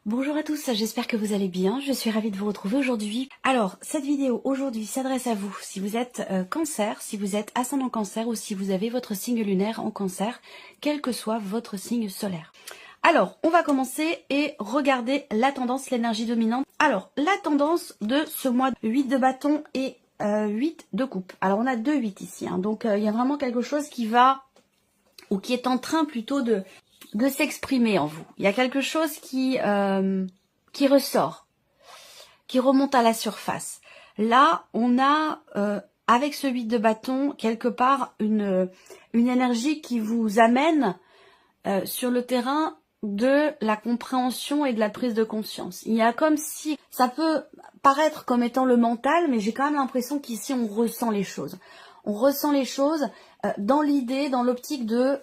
Bonjour à tous, j'espère que vous allez bien, je suis ravie de vous retrouver aujourd'hui. Alors, cette vidéo aujourd'hui s'adresse à vous si vous êtes cancer, si vous êtes ascendant cancer ou si vous avez votre signe lunaire en cancer, quel que soit votre signe solaire. Alors, on va commencer et regarder la tendance, l'énergie dominante. Alors, la tendance de ce mois, 8 de bâton et 8 de coupe. Alors, on a 2 8 ici, donc il y a vraiment quelque chose qui va, ou qui est en train plutôt de s'exprimer en vous. Il y a quelque chose qui ressort, qui remonte à la surface. Là, on a, avec ce 8 de bâton, quelque part, une énergie qui vous amène sur le terrain de la compréhension et de la prise de conscience. Il y a comme si, ça peut paraître comme étant le mental, mais j'ai quand même l'impression qu'ici, on ressent les choses. On ressent les choses dans l'idée, dans l'optique de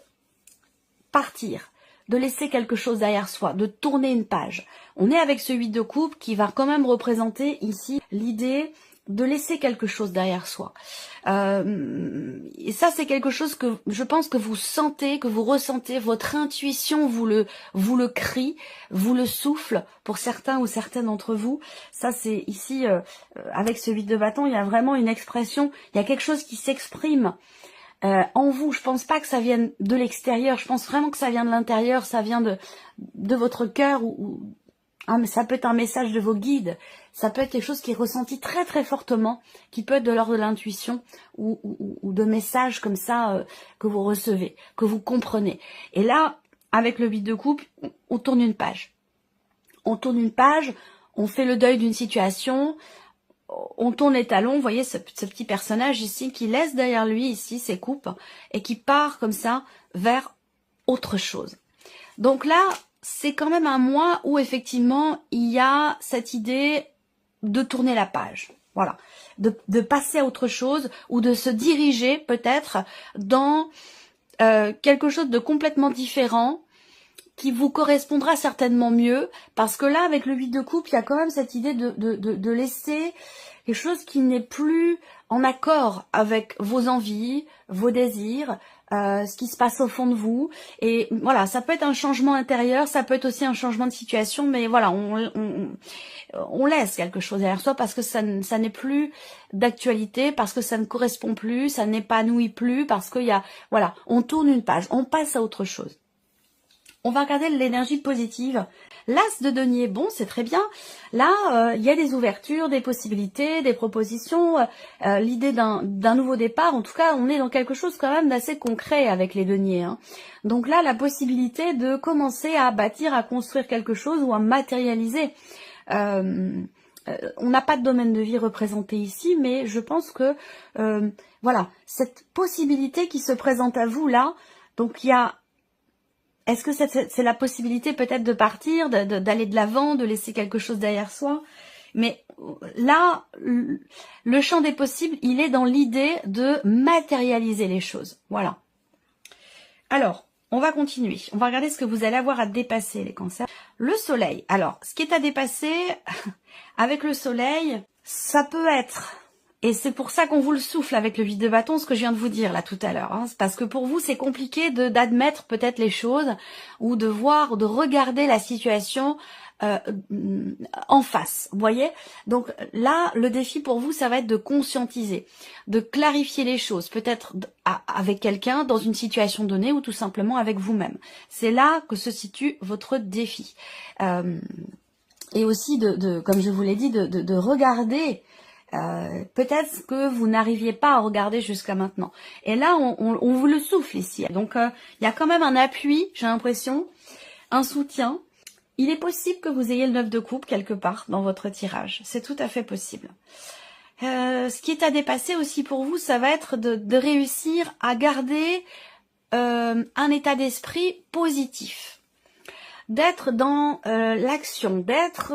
partir, de laisser quelque chose derrière soi, de tourner une page. On est avec ce 8 de coupe qui va quand même représenter ici l'idée de laisser quelque chose derrière soi. Et ça, c'est quelque chose que je pense que vous sentez, que vous ressentez, votre intuition vous le crie, vous le souffle pour certains ou certaines d'entre vous. Ça, c'est ici, avec ce 8 de bâton, il y a vraiment une expression, il y a quelque chose qui s'exprime en vous. Je pense pas que ça vienne de l'extérieur, je pense vraiment que ça vient de l'intérieur, ça vient de votre cœur, ça peut être un message de vos guides, ça peut être quelque chose qui est ressenti très très fortement, qui peut être de l'ordre de l'intuition ou de messages comme ça que vous recevez, que vous comprenez. Et là, avec le 8 de coupe, on tourne une page. On tourne une page, on fait le deuil d'une situation, on tourne les talons, vous voyez ce petit personnage ici qui laisse derrière lui ici ses coupes et qui part comme ça vers autre chose. Donc là, c'est quand même un mois où effectivement il y a cette idée de tourner la page. Voilà, de passer à autre chose ou de se diriger peut-être dans quelque chose de complètement différent qui vous correspondra certainement mieux, parce que là, avec le 8 de coupe, il y a quand même cette idée de laisser quelque chose qui n'est plus en accord avec vos envies, vos désirs, ce qui se passe au fond de vous. Et voilà, ça peut être un changement intérieur, ça peut être aussi un changement de situation, mais voilà, on laisse quelque chose derrière soi parce que ça n'est plus d'actualité, parce que ça ne correspond plus, ça n'épanouit plus, parce qu'il y a, voilà, on tourne une page, on passe à autre chose. On va regarder l'énergie positive. L'as de denier, bon, c'est très bien. Là, il y a des ouvertures, des possibilités, des propositions, l'idée d'un nouveau départ. En tout cas, on est dans quelque chose quand même d'assez concret avec les deniers. Donc là, la possibilité de commencer à bâtir, à construire quelque chose ou à matérialiser. On n'a pas de domaine de vie représenté ici, mais je pense que, voilà, cette possibilité qui se présente à vous là, donc il y a... Est-ce que c'est la possibilité peut-être de partir, d'aller de l'avant, de laisser quelque chose derrière soi? Mais là, le champ des possibles, il est dans l'idée de matérialiser les choses. Voilà. Alors, on va continuer. On va regarder ce que vous allez avoir à dépasser, les cancers. Le soleil. Alors, ce qui est à dépasser, avec le soleil, ça peut être... Et c'est pour ça qu'on vous le souffle avec le 8 de bâton, ce que je viens de vous dire là tout à l'heure. C'est parce que pour vous, c'est compliqué d'admettre peut-être les choses ou de voir, de regarder la situation en face. Vous voyez? Donc là, le défi pour vous, ça va être de conscientiser, de clarifier les choses, peut-être avec quelqu'un dans une situation donnée ou tout simplement avec vous-même. C'est là que se situe votre défi. Et aussi, comme je vous l'ai dit, de regarder... peut-être que vous n'arriviez pas à regarder jusqu'à maintenant. Et là, on vous le souffle ici. Donc, il y a quand même un appui, j'ai l'impression, un soutien. Il est possible que vous ayez le 9 de coupe quelque part dans votre tirage. C'est tout à fait possible. Ce qui est à dépasser aussi pour vous, ça va être de réussir à garder un état d'esprit positif. D'être dans l'action, d'être,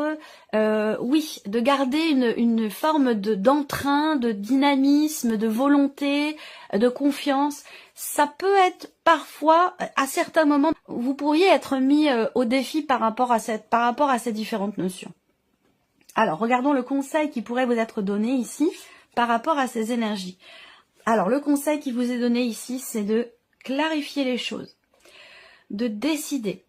oui, de garder une forme d'entrain, de dynamisme, de volonté, de confiance. Ça peut être parfois, à certains moments, vous pourriez être mis au défi par rapport à ces différentes notions. Alors, regardons le conseil qui pourrait vous être donné ici par rapport à ces énergies. Alors, le conseil qui vous est donné ici, c'est de clarifier les choses, de décider.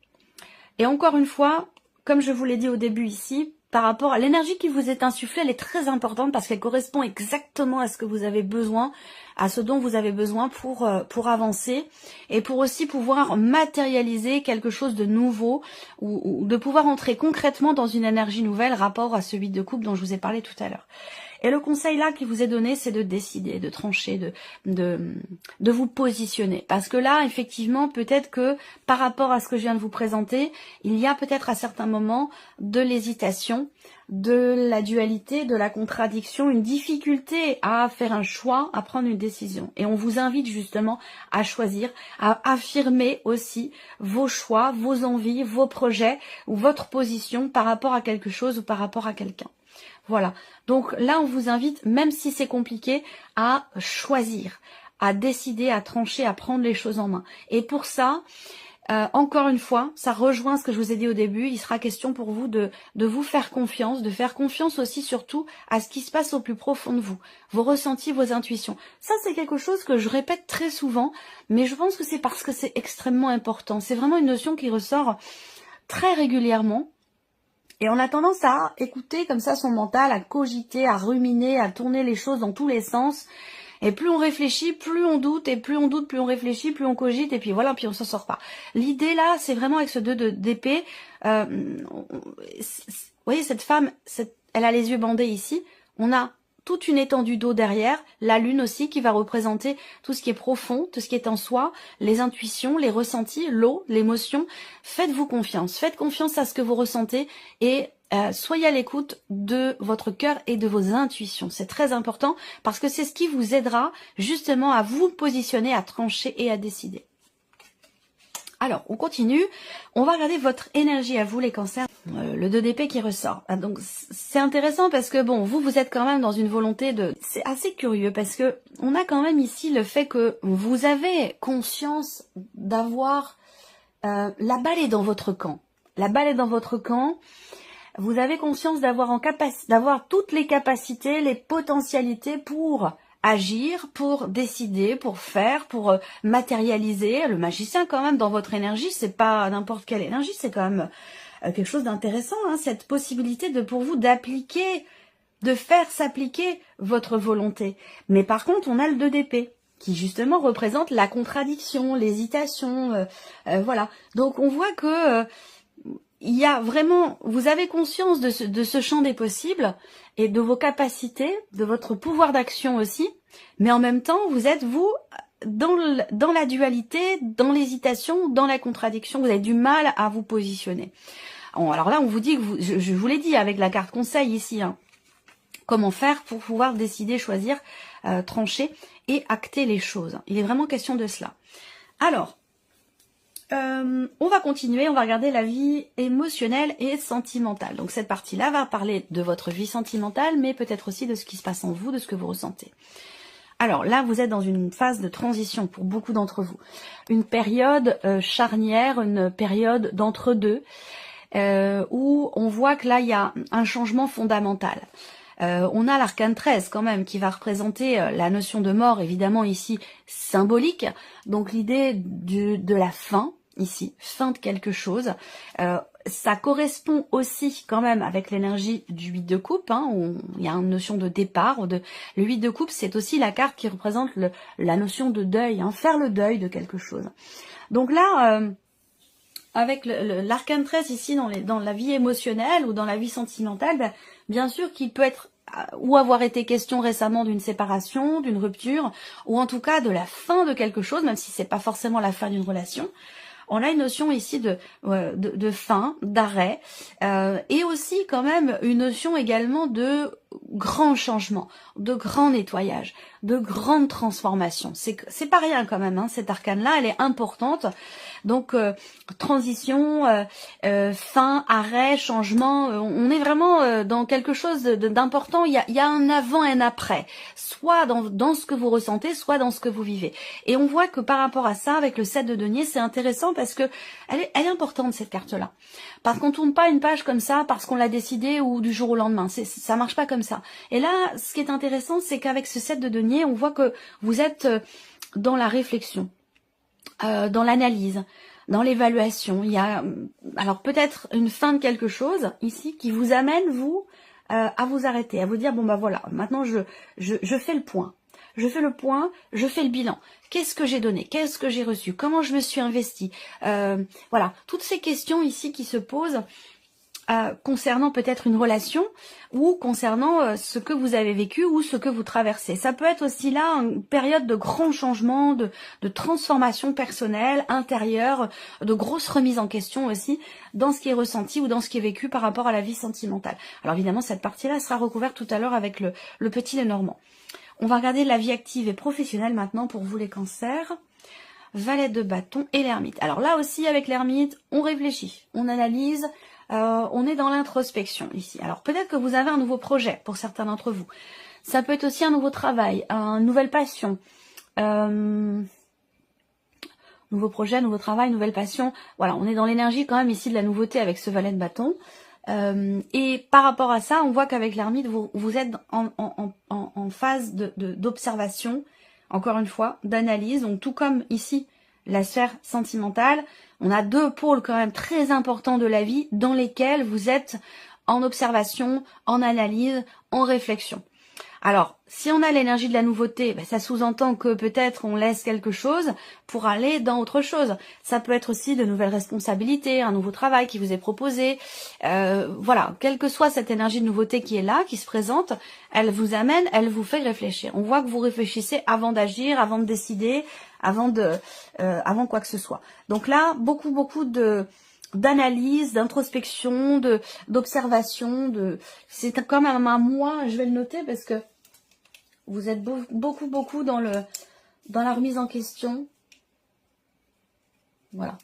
Et encore une fois, comme je vous l'ai dit au début ici, par rapport à l'énergie qui vous est insufflée, elle est très importante parce qu'elle correspond exactement à ce que vous avez besoin, à ce dont vous avez besoin pour avancer et pour aussi pouvoir matérialiser quelque chose de nouveau ou de pouvoir entrer concrètement dans une énergie nouvelle rapport à ce 8 de coupe dont je vous ai parlé tout à l'heure. Et le conseil là qui vous est donné, c'est de décider, de trancher, de vous positionner. Parce que là, effectivement, peut-être que par rapport à ce que je viens de vous présenter, il y a peut-être à certains moments de l'hésitation, de la dualité, de la contradiction, une difficulté à faire un choix, à prendre une décision. Et on vous invite justement à choisir, à affirmer aussi vos choix, vos envies, vos projets ou votre position par rapport à quelque chose ou par rapport à quelqu'un. Voilà, donc là on vous invite, même si c'est compliqué, à choisir, à décider, à trancher, à prendre les choses en main. Et pour ça, encore une fois, ça rejoint ce que je vous ai dit au début, il sera question pour vous de vous faire confiance, de faire confiance aussi surtout à ce qui se passe au plus profond de vous, vos ressentis, vos intuitions. Ça c'est quelque chose que je répète très souvent, mais je pense que c'est parce que c'est extrêmement important. C'est vraiment une notion qui ressort très régulièrement. Et on a tendance à écouter comme ça son mental, à cogiter, à ruminer, à tourner les choses dans tous les sens. Et plus on réfléchit, plus on doute, et plus on doute, plus on réfléchit, plus on cogite, et puis voilà, puis on s'en sort pas. L'idée là, c'est vraiment avec ce 2 d'épée, vous voyez cette femme, elle a les yeux bandés ici, on a toute une étendue d'eau derrière, la lune aussi qui va représenter tout ce qui est profond, tout ce qui est en soi, les intuitions, les ressentis, l'eau, l'émotion. Faites-vous confiance, faites confiance à ce que vous ressentez et soyez à l'écoute de votre cœur et de vos intuitions. C'est très important parce que c'est ce qui vous aidera justement à vous positionner, à trancher et à décider. Alors, on continue. On va regarder votre énergie à vous, les cancers. Le 2 d'épée qui ressort. Donc, c'est intéressant parce que, bon, vous êtes quand même dans une volonté de... C'est assez curieux parce que on a quand même ici le fait que vous avez conscience d'avoir... la balle est dans votre camp. La balle est dans votre camp. Vous avez conscience d'avoir toutes les capacités, les potentialités pour... agir, pour décider, pour faire, pour matérialiser. Le magicien quand même dans votre énergie, c'est pas n'importe quelle énergie, c'est quand même quelque chose d'intéressant, hein, cette possibilité de pour vous d'appliquer, de faire s'appliquer votre volonté. Mais par contre, on a le 2 d'épée qui justement représente la contradiction, l'hésitation, voilà. Donc on voit que il y a vraiment, vous avez conscience de ce champ des possibles et de vos capacités, de votre pouvoir d'action aussi, mais en même temps, vous êtes, vous, dans la dualité, dans l'hésitation, dans la contradiction, vous avez du mal à vous positionner. Bon, alors là, on vous dit, que je vous l'ai dit avec la carte conseil ici, hein, comment faire pour pouvoir décider, choisir, trancher et acter les choses. Il est vraiment question de cela. Alors, on va continuer, on va regarder la vie émotionnelle et sentimentale. Donc cette partie-là va parler de votre vie sentimentale, mais peut-être aussi de ce qui se passe en vous, de ce que vous ressentez. Alors là, vous êtes dans une phase de transition pour beaucoup d'entre vous. Une période charnière, une période d'entre-deux, où on voit que là, il y a un changement fondamental. On a l'arcane 13 quand même qui va représenter la notion de mort, évidemment ici symbolique. Donc l'idée de la fin, ici, fin de quelque chose. Ça correspond aussi quand même avec l'énergie du 8 de coupe, hein, où il y a une notion de départ. Le 8 de coupe, c'est aussi la carte qui représente la notion de deuil, hein, faire le deuil de quelque chose. Donc là, avec l'arcane 13 ici dans la vie émotionnelle ou dans la vie sentimentale, ben, bien sûr qu'il peut être ou avoir été question récemment d'une séparation, d'une rupture, ou en tout cas de la fin de quelque chose, même si c'est pas forcément la fin d'une relation. On a une notion ici de fin, d'arrêt, et aussi quand même une notion également de grand changement, de grand nettoyage, de grande transformation. C'est pas rien quand même, hein, cette arcane-là, elle est importante. Donc transition, fin, arrêt, changement, on est vraiment dans quelque chose d'important. Il y a un avant et un après, soit dans ce que vous ressentez, soit dans ce que vous vivez. Et on voit que par rapport à ça, avec le 7 de denier, c'est intéressant parce que elle est importante cette carte-là. Parce qu'on tourne pas une page comme ça parce qu'on l'a décidé ou du jour au lendemain. Ça marche pas comme ça. Et là, ce qui est intéressant, c'est qu'avec ce 7 de denier, on voit que vous êtes dans la réflexion, dans l'analyse, dans l'évaluation. Il y a alors peut-être une fin de quelque chose ici qui vous amène, vous, à vous arrêter, à vous dire, bon bah voilà, maintenant je fais le point. Je fais le point, je fais le bilan. Qu'est-ce que j'ai donné? Qu'est-ce que j'ai reçu? Comment je me suis investie? Voilà, toutes ces questions ici qui se posent concernant peut-être une relation ou concernant ce que vous avez vécu ou ce que vous traversez. Ça peut être aussi là une période de grands changements, de transformation personnelle, intérieure, de grosses remises en question aussi dans ce qui est ressenti ou dans ce qui est vécu par rapport à la vie sentimentale. Alors évidemment, cette partie-là sera recouverte tout à l'heure avec le petit Lenormand. On va regarder la vie active et professionnelle maintenant pour vous les cancers. Valet de bâton et l'ermite. Alors là aussi avec l'ermite, on réfléchit, on analyse, on est dans l'introspection ici. Alors peut-être que vous avez un nouveau projet pour certains d'entre vous. Ça peut être aussi un nouveau travail, une nouvelle passion. Nouveau projet, nouveau travail, nouvelle passion. Voilà, on est dans l'énergie quand même ici de la nouveauté avec ce valet de bâton. Et par rapport à ça, on voit qu'avec l'ermite, vous êtes en phase d'observation, encore une fois, d'analyse. Donc tout comme ici, la sphère sentimentale, on a deux pôles quand même très importants de la vie dans lesquels vous êtes en observation, en analyse, en réflexion. Alors, si on a l'énergie de la nouveauté, ça sous-entend que peut-être on laisse quelque chose pour aller dans autre chose. Ça peut être aussi de nouvelles responsabilités, un nouveau travail qui vous est proposé. Voilà, quelle que soit cette énergie de nouveauté qui est là, qui se présente, elle vous amène, elle vous fait réfléchir. On voit que vous réfléchissez avant d'agir, avant de décider, avant quoi que ce soit. Donc là, beaucoup d'analyse, d'introspection, d'observation, c'est quand même un mois, je vais le noter parce que vous êtes beaucoup dans la remise en question. Voilà.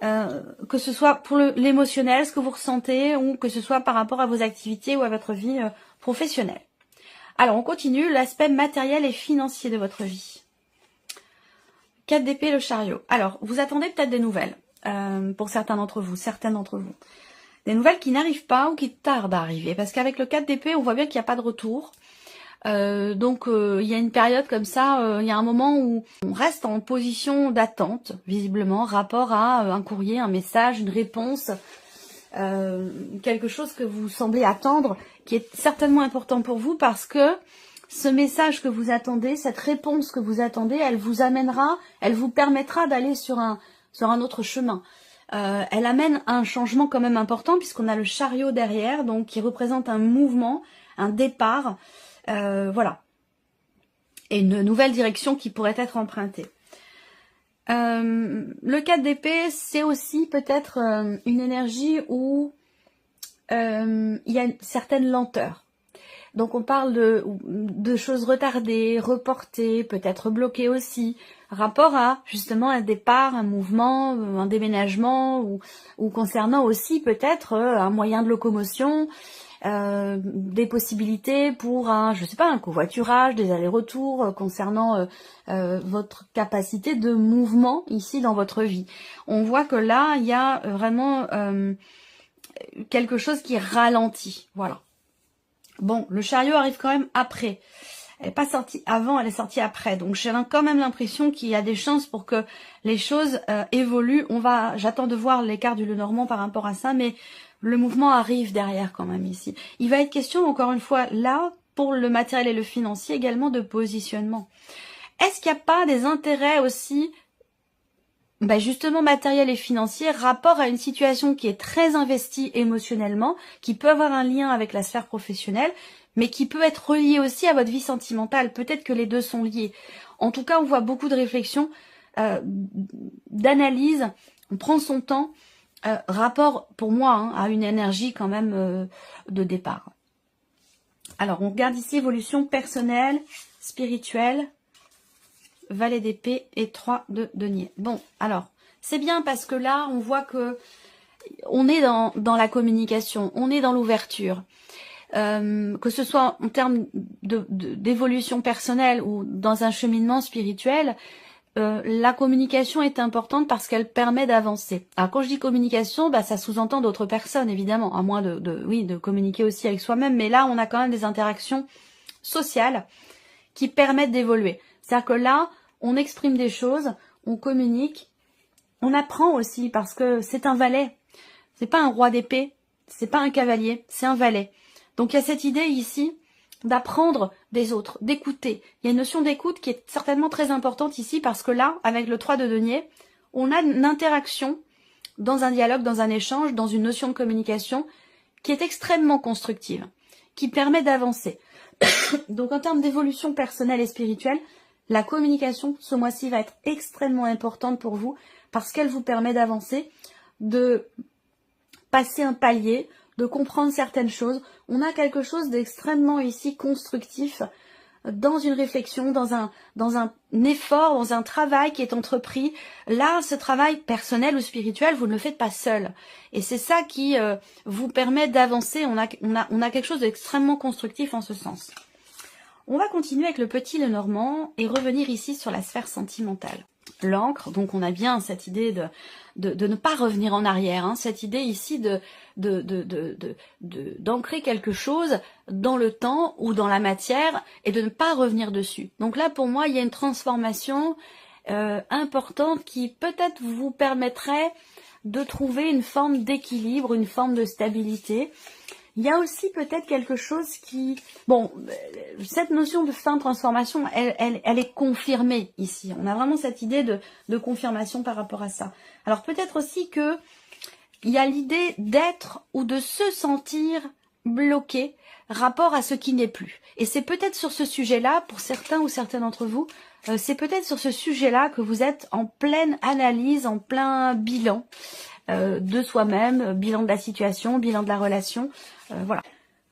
Que ce soit pour l'émotionnel, ce que vous ressentez, ou que ce soit par rapport à vos activités ou à votre vie professionnelle. Alors, on continue, l'aspect matériel et financier de votre vie. 4 d'épée, le chariot. Alors, vous attendez peut-être des nouvelles, pour certains d'entre vous, certaines d'entre vous. Des nouvelles qui n'arrivent pas ou qui tardent à arriver. Parce qu'avec le 4 d'épée, on voit bien qu'il n'y a pas de retour. Donc il y a une période comme ça, il y a un moment où on reste en position d'attente, visiblement, rapport à un courrier, un message, une réponse, quelque chose que vous semblez attendre, qui est certainement important pour vous parce que ce message que vous attendez, cette réponse que vous attendez, elle vous amènera, elle vous permettra d'aller sur un autre chemin. Elle amène un changement quand même important puisqu'on a le chariot derrière, donc qui représente un mouvement, un départ. Voilà. Et une nouvelle direction qui pourrait être empruntée. Le 4 d'épée, c'est aussi peut-être une énergie où il y a une certaine lenteur. Donc on parle de choses retardées, reportées, peut-être bloquées aussi, rapport à justement un départ, un mouvement, un déménagement, ou concernant aussi peut-être un moyen de locomotion, des possibilités pour un covoiturage, des allers-retours concernant votre capacité de mouvement ici dans votre vie. On voit que là, il y a vraiment quelque chose qui ralentit. Voilà. Bon, le chariot arrive quand même après. Elle n'est pas sortie avant, elle est sortie après. Donc j'ai quand même l'impression qu'il y a des chances pour que les choses évoluent. J'attends de voir l'écart du Lenormand par rapport à ça, mais le mouvement arrive derrière quand même ici. Il va être question, encore une fois, là, pour le matériel et le financier, également de positionnement. Est-ce qu'il n'y a pas des intérêts aussi, justement matériel et financier, rapport à une situation qui est très investie émotionnellement, qui peut avoir un lien avec la sphère professionnelle, mais qui peut être relié aussi à votre vie sentimentale. Peut-être que les deux sont liés. En tout cas, on voit beaucoup de réflexion, d'analyse, on prend son temps, rapport pour moi à une énergie quand même de départ. Alors, on regarde ici évolution personnelle, spirituelle, valet d'épée et 3 de denier. Bon, alors, c'est bien parce que là, on voit que on est dans la communication, on est dans l'ouverture. Que ce soit en termes d'évolution personnelle ou dans un cheminement spirituel, la communication est importante parce qu'elle permet d'avancer. Alors quand je dis communication, ça sous-entend d'autres personnes évidemment, à moins de communiquer aussi avec soi-même, mais là on a quand même des interactions sociales qui permettent d'évoluer. C'est-à-dire que là, on exprime des choses, on communique, on apprend aussi parce que c'est un valet. C'est pas un roi d'épée, c'est pas un cavalier, c'est un valet. Donc il y a cette idée ici d'apprendre des autres, d'écouter. Il y a une notion d'écoute qui est certainement très importante ici parce que là, avec le 3 de denier, on a une interaction dans un dialogue, dans un échange, dans une notion de communication qui est extrêmement constructive, qui permet d'avancer. Donc en termes d'évolution personnelle et spirituelle, la communication ce mois-ci va être extrêmement importante pour vous parce qu'elle vous permet d'avancer, de passer un palier, de comprendre certaines choses. On a quelque chose d'extrêmement ici constructif dans une réflexion, dans un effort, dans un travail qui est entrepris. Là, ce travail personnel ou spirituel, vous ne le faites pas seul. Et c'est ça qui vous permet d'avancer. On a quelque chose d'extrêmement constructif en ce sens. On va continuer avec le petit Lenormand et revenir ici sur la sphère sentimentale. L'encre, donc on a bien cette idée de ne pas revenir en arrière, hein, cette idée ici d'ancrer quelque chose dans le temps ou dans la matière et de ne pas revenir dessus. Donc là pour moi il y a une transformation importante qui peut-être vous permettrait de trouver une forme d'équilibre, une forme de stabilité. Il y a aussi peut-être quelque chose qui... Bon, cette notion de fin de transformation, elle est confirmée ici. On a vraiment cette idée de confirmation par rapport à ça. Alors peut-être aussi que il y a l'idée d'être ou de se sentir bloqué rapport à ce qui n'est plus. Et c'est peut-être sur ce sujet-là, pour certains ou certaines d'entre vous, c'est peut-être sur ce sujet-là que vous êtes en pleine analyse, en plein bilan de soi-même, bilan de la situation, bilan de la relation, voilà.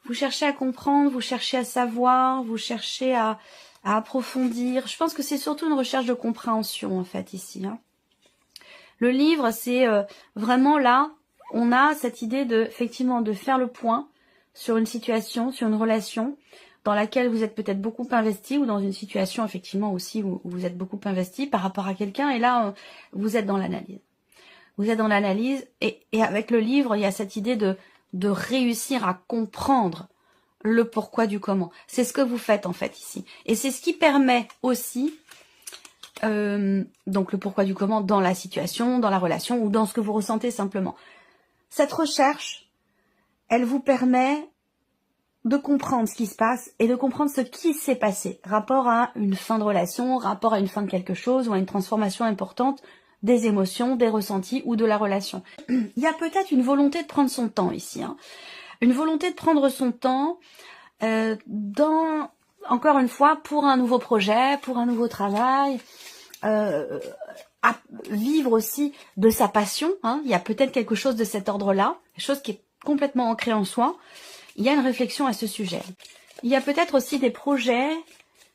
Vous cherchez à comprendre, vous cherchez à savoir, vous cherchez à approfondir. Je pense que c'est surtout une recherche de compréhension en fait ici. Hein. Le livre, c'est vraiment là, on a cette idée de effectivement de faire le point sur une situation, sur une relation dans laquelle vous êtes peut-être beaucoup investi ou dans une situation effectivement aussi où vous êtes beaucoup investi par rapport à quelqu'un et là vous êtes dans l'analyse. Vous êtes dans l'analyse et avec le livre, il y a cette idée de réussir à comprendre le pourquoi du comment. C'est ce que vous faites en fait ici. Et c'est ce qui permet aussi, donc le pourquoi du comment dans la situation, dans la relation ou dans ce que vous ressentez simplement. Cette recherche, elle vous permet de comprendre ce qui se passe et de comprendre ce qui s'est passé. Rapport à une fin de relation, rapport à une fin de quelque chose ou à une transformation importante des émotions, des ressentis ou de la relation. Il y a peut-être une volonté de prendre son temps ici. Hein. Une volonté de prendre son temps encore une fois, pour un nouveau projet, pour un nouveau travail, à vivre aussi de sa passion. Hein. Il y a peut-être quelque chose de cet ordre-là, quelque chose qui est complètement ancré en soi. Il y a une réflexion à ce sujet. Il y a peut-être aussi des projets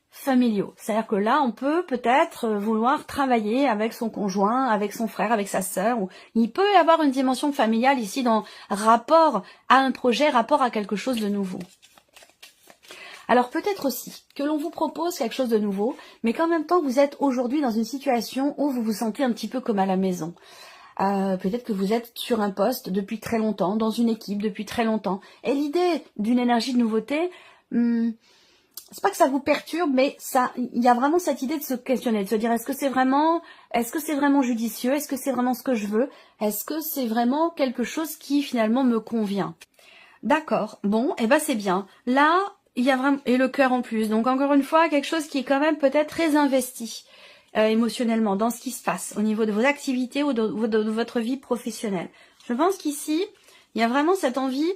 familiaux. C'est-à-dire que là, on peut peut-être vouloir travailler avec son conjoint, avec son frère, avec sa sœur. Il peut y avoir une dimension familiale ici dans rapport à un projet, rapport à quelque chose de nouveau. Alors peut-être aussi que l'on vous propose quelque chose de nouveau, mais qu'en même temps vous êtes aujourd'hui dans une situation où vous vous sentez un petit peu comme à la maison. Peut-être que vous êtes sur un poste depuis très longtemps, dans une équipe depuis très longtemps. Et l'idée d'une énergie de nouveauté... c'est pas que ça vous perturbe, mais il y a vraiment cette idée de se questionner, de se dire est-ce que c'est vraiment judicieux, est-ce que c'est vraiment ce que je veux, est-ce que c'est vraiment quelque chose qui finalement me convient. D'accord, bon, et ben c'est bien. Là, il y a vraiment et le cœur en plus. Donc encore une fois, quelque chose qui est quand même peut-être très investi émotionnellement dans ce qui se passe au niveau de vos activités ou de votre vie professionnelle. Je pense qu'ici, il y a vraiment cette envie,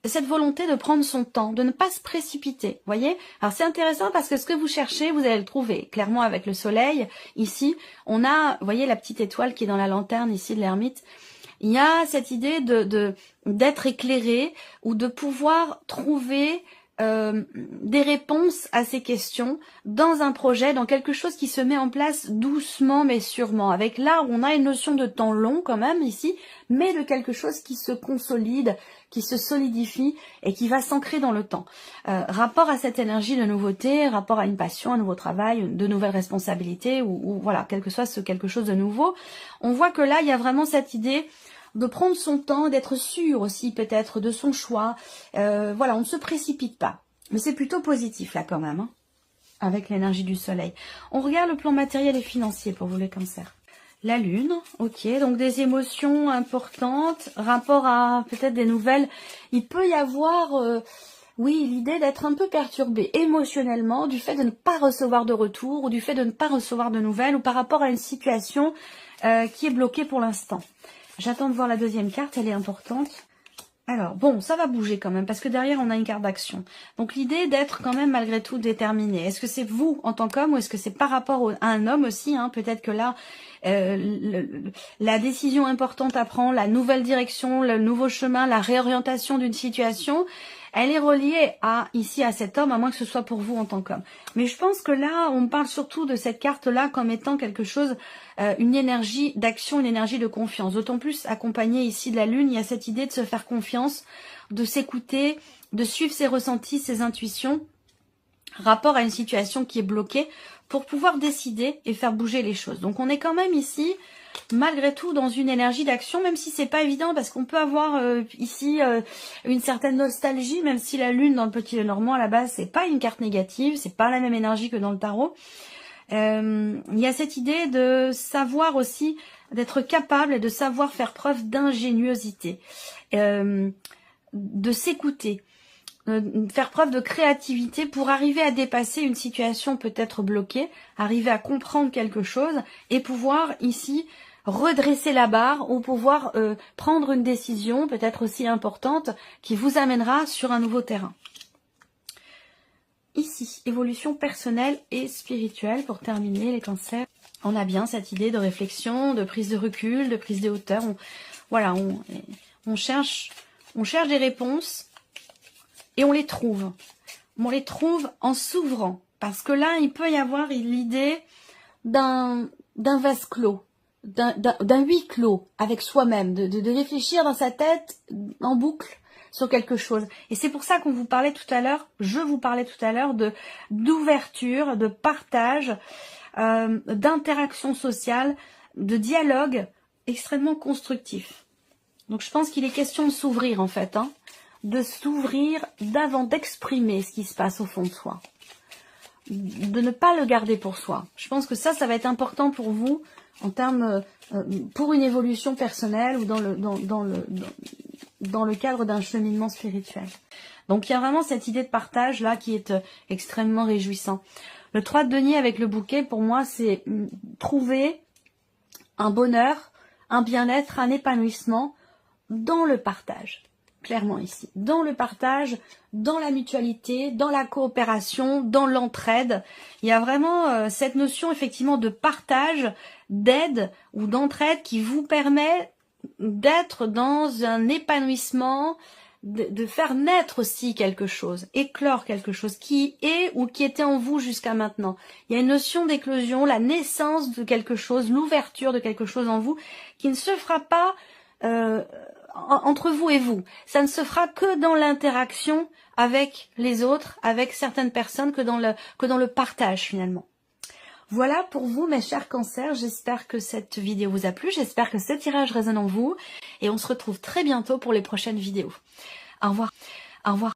cette volonté de prendre son temps, de ne pas se précipiter, voyez. Alors c'est intéressant parce que ce que vous cherchez, vous allez le trouver. Clairement avec le soleil, ici, on a, vous voyez la petite étoile qui est dans la lanterne ici de l'ermite. Il y a cette idée d'être éclairé ou de pouvoir trouver des réponses à ces questions dans un projet, dans quelque chose qui se met en place doucement mais sûrement. Avec là, on a une notion de temps long quand même ici, mais de quelque chose qui se consolide, qui se solidifie et qui va s'ancrer dans le temps. Rapport à cette énergie de nouveauté, rapport à une passion, un nouveau travail, de nouvelles responsabilités ou voilà, quel que soit ce quelque chose de nouveau, on voit que là, il y a vraiment cette idée de prendre son temps, d'être sûr aussi peut-être de son choix. Voilà, on ne se précipite pas. Mais c'est plutôt positif là quand même, hein, avec l'énergie du soleil. On regarde le plan matériel et financier pour vous les cancers. La lune, ok, donc des émotions importantes, rapport à peut-être des nouvelles. Il peut y avoir, oui, l'idée d'être un peu perturbé émotionnellement du fait de ne pas recevoir de retour ou du fait de ne pas recevoir de nouvelles ou par rapport à une situation qui est bloquée pour l'instant. J'attends de voir la deuxième carte, elle est importante. Alors, bon, ça va bouger quand même, parce que derrière, on a une carte d'action. Donc, l'idée d'être quand même, malgré tout, déterminé. Est-ce que c'est vous, en tant qu'homme, ou est-ce que c'est par rapport à un homme aussi, hein? Peut-être que là, la décision importante à prendre, la nouvelle direction, le nouveau chemin, la réorientation d'une situation, elle est reliée ici à cet homme, à moins que ce soit pour vous en tant qu'homme. Mais je pense que là, on parle surtout de cette carte-là comme étant quelque chose, une énergie d'action, une énergie de confiance. D'autant plus accompagnée ici de la lune, il y a cette idée de se faire confiance, de s'écouter, de suivre ses ressentis, ses intuitions, rapport à une situation qui est bloquée, pour pouvoir décider et faire bouger les choses. Donc on est quand même ici, malgré tout, dans une énergie d'action, même si c'est pas évident, parce qu'on peut avoir ici une certaine nostalgie, même si la lune dans le petit Lenormand à la base c'est pas une carte négative, c'est pas la même énergie que dans le tarot. Il y a cette idée de savoir aussi, d'être capable et de savoir faire preuve d'ingéniosité, de s'écouter, faire preuve de créativité pour arriver à dépasser une situation peut-être bloquée, arriver à comprendre quelque chose et pouvoir ici redresser la barre ou pouvoir prendre une décision peut-être aussi importante qui vous amènera sur un nouveau terrain. Ici, évolution personnelle et spirituelle pour terminer les cancers. On a bien cette idée de réflexion, de prise de recul, de prise de hauteur. On cherche des réponses. Et on les trouve. On les trouve en s'ouvrant. Parce que là, il peut y avoir l'idée d'un vase clos, d'un huis clos avec soi-même, de réfléchir dans sa tête en boucle sur quelque chose. Et c'est pour ça qu'on vous parlait tout à l'heure, je vous parlais tout à l'heure d'ouverture, de partage, d'interaction sociale, de dialogue extrêmement constructif. Donc je pense qu'il est question de s'ouvrir en fait, hein. De s'ouvrir d'avant, d'exprimer ce qui se passe au fond de soi. De ne pas le garder pour soi. Je pense que ça va être important pour vous en termes, pour une évolution personnelle ou dans le cadre d'un cheminement spirituel. Donc il y a vraiment cette idée de partage là qui est extrêmement réjouissant. Le 3 de denier avec le bouquet, pour moi, c'est trouver un bonheur, un bien-être, un épanouissement dans le partage. Clairement ici, dans le partage, dans la mutualité, dans la coopération, dans l'entraide. Il y a vraiment cette notion effectivement de partage, d'aide ou d'entraide qui vous permet d'être dans un épanouissement, de faire naître aussi quelque chose, éclore quelque chose qui est ou qui était en vous jusqu'à maintenant. Il y a une notion d'éclosion, la naissance de quelque chose, l'ouverture de quelque chose en vous qui ne se fera pas entre vous et vous. Ça ne se fera que dans l'interaction avec les autres, avec certaines personnes, que dans le partage finalement. Voilà pour vous mes chers cancers, j'espère que cette vidéo vous a plu, j'espère que ce tirage résonne en vous et on se retrouve très bientôt pour les prochaines vidéos. Au revoir. Au revoir.